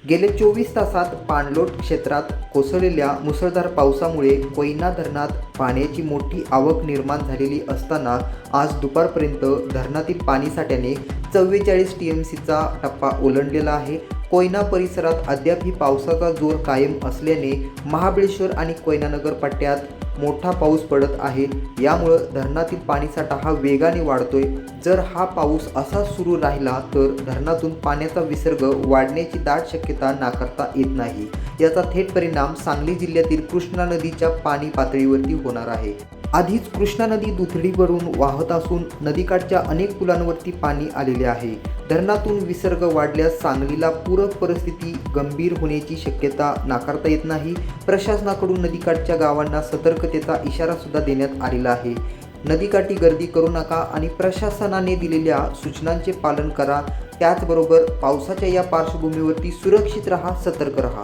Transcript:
गेले 24 तासात पाणलोट क्षेत्रात कोसळलेल्या मुसळधार पावसामुळे कोयना धरणात पाण्याची मोठी आवक निर्माण झालेली असताना आज दुपारपर्यंत धरणातील पाणीसाठ्याने 44 TMCचा टप्पा ओलांडलेला आहे। कोयना परिसरात अद्यापही पावसाचा जोर कायम असल्याने महाबळेश्वर आणि कोयना नगर पट्ट्यात मोठा पाऊस पडत आहे। यामुळे धरणातील पाणीसाठा हा वेगाने वाढतोय। जर हा पाऊस असा सुरू राहिला तर धरणातून पाण्याचा विसर्ग वाढण्याची दाट शक्यता नाकारता येत नाही। याचा थेट परिणाम सांगली जिल्ह्यातील कृष्णा नदीच्या पाणी पातळीवरती होणार आहे। आधीच कृष्णा नदी दुथडीवरून वाहत असून नदीकाठच्या अनेक पुलांवरती पाणी आलेले आहे। धरणातून विसर्ग वाढल्यास सांगलीला पूरक परिस्थिती गंभीर होण्याची शक्यता नाकारता येत नाही। प्रशासनाकडून नदीकाठच्या गावांना सतर्कतेचा इशारा सुद्धा देण्यात आलेला आहे। नदीकाठी गर्दी करू नका आणि प्रशासनाने दिलेल्या सूचनांचे पालन करा। त्याचबरोबर पावसाच्या या पार्श्वभूमीवरती सुरक्षित रहा, सतर्क रहा।